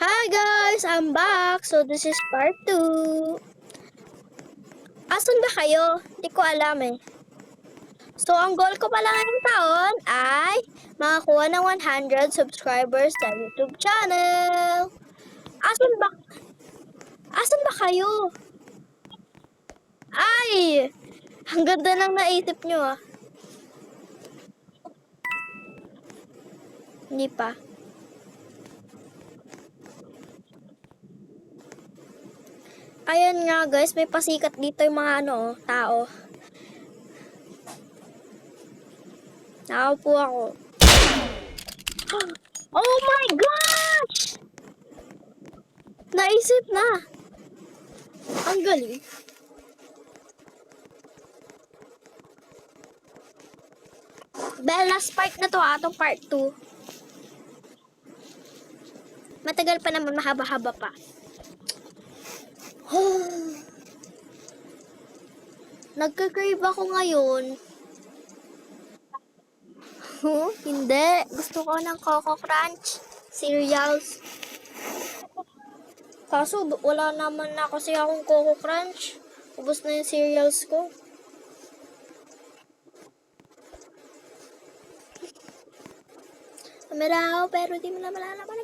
Hi guys! I'm back! So this is part 2. Asan ba kayo? Hindi ko alam eh. So ang goal ko pala ngayong taon ay makakuha ng 100 subscribers sa YouTube channel. Asan ba? Asan ba kayo? Ay! Ang ganda ng naisip nyo ah. Hindi pa. Ayan nga guys, may pasikat dito yung mga tao. Nakaupo ako. Oh my gosh! Naisip na. Ang galing. Last part na to itong part 2. Matagal pa naman, mahaba-haba pa. Nagka-crave ako ngayon. Hindi. Gusto ko ng Coco Crunch cereals. Kaso wala naman na kasi akong Coco Crunch. Ubus na yung cereals ko. Meron pero di mo na malalaman.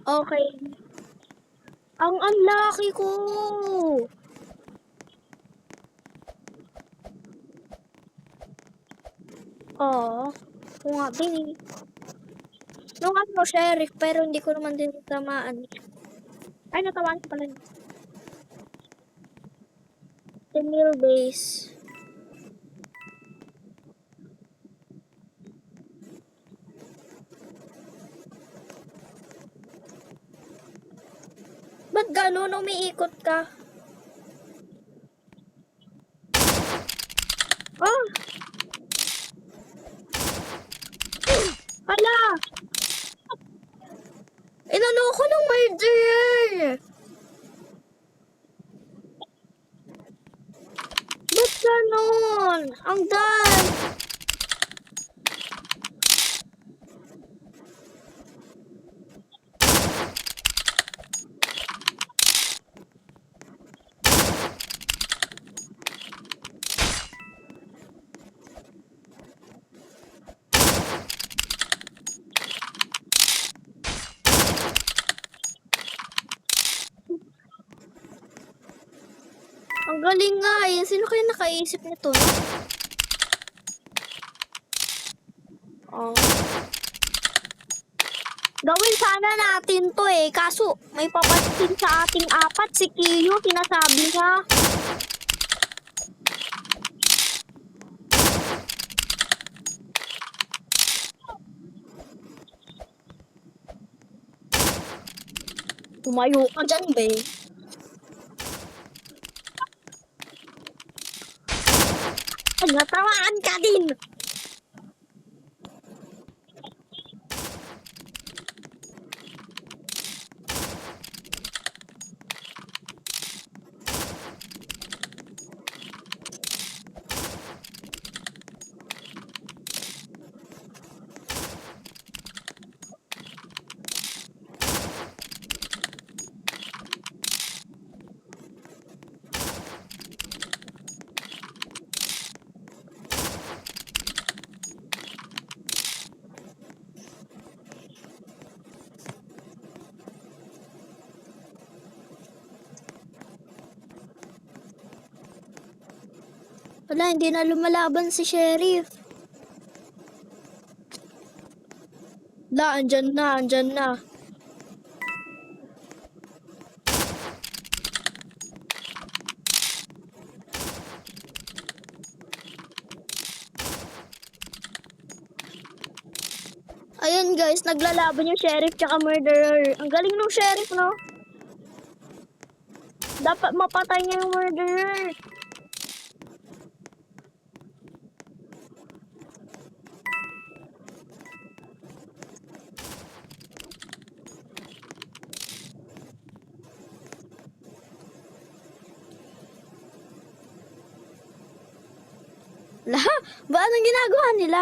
Okay. Ang unlucky ko. Oo. Kung nga, din. Nung sheriff, pero hindi ko naman din tamaan. Ay, natawan ko pala. Temil base. Ba't gano'n umiikot ka? Oh! Hala! Inano ko ng murder! Ba't gano'n? Ang dal! Ang galing nga eh. Sino kaya nakaisip nito? Oh. Gawin sana natin to eh. Kaso, may papatin sa ating apat. Si Kiyo, sinasabi niya. Tumayo ka dyan, be. Natawaan ka din. Wala, hindi na lumalaban si Sheriff. La, andyan na. Ayan guys, naglalaban yung Sheriff tsaka murderer. Ang galing ng Sheriff, no? Dapat mapatay niya yung murderer. La, ba anong ginagawa nila?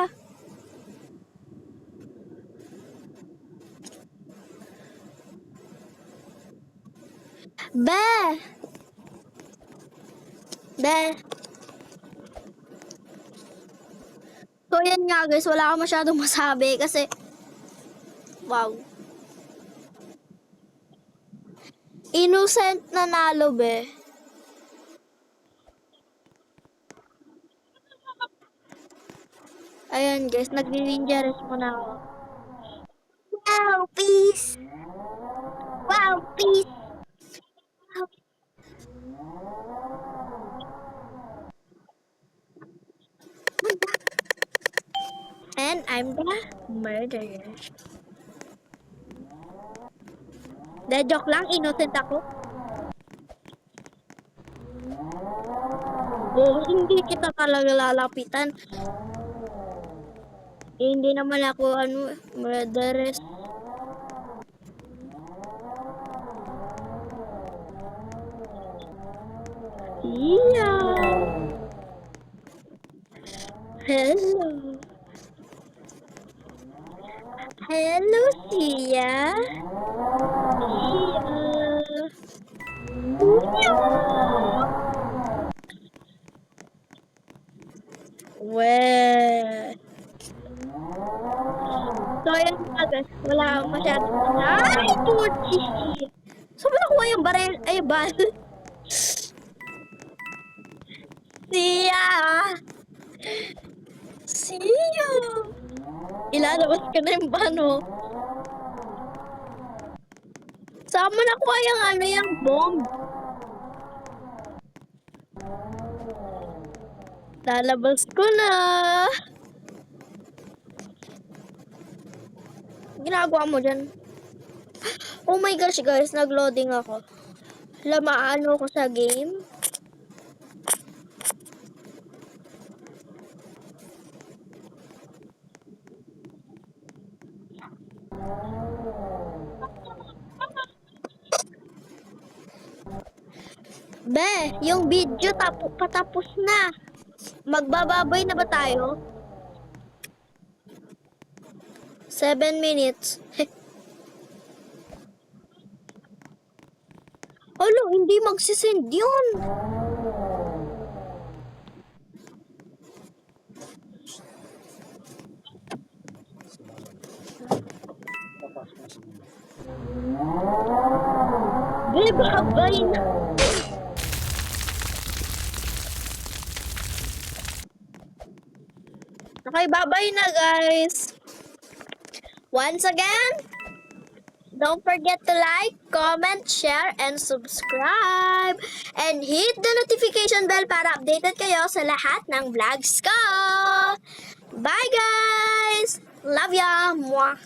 Be! Be! So yan nga guys, wala akong masyadong masabi kasi wow. Innocent na nalo, be. Ayan guys, nag-ninja rest muna ako. Wow, peace! Wow, peace! And I'm the murderer. De, joke lang, innocent ako. Oh, hindi kita talaga lalapitan. Eh, hindi naman ako, murderess. Yeah. Hello. Hello, Sia. Well. So, ayan nga guys. Wala akong masyadong ay, puchi. So, ba nakuha yung baril? Ay, bal. Sia. Sia. Ilalabas ka na yung bano. Saan mo nakuha yung yung bomb? Lalabas ko na. Ginagawa mo dyan? Oh my gosh guys, nag-loading ako. Lamaano ko sa game. Be, yung video patapos na. Magbababay na ba tayo? 7 minutes. Alo, hindi magsisend yun. Be, babay na. Okay, bye-bye na guys. Once again, don't forget to like, comment, share, and subscribe. And hit the notification bell para updated kayo sa lahat ng vlogs ko. Bye guys! Love ya! Mwah!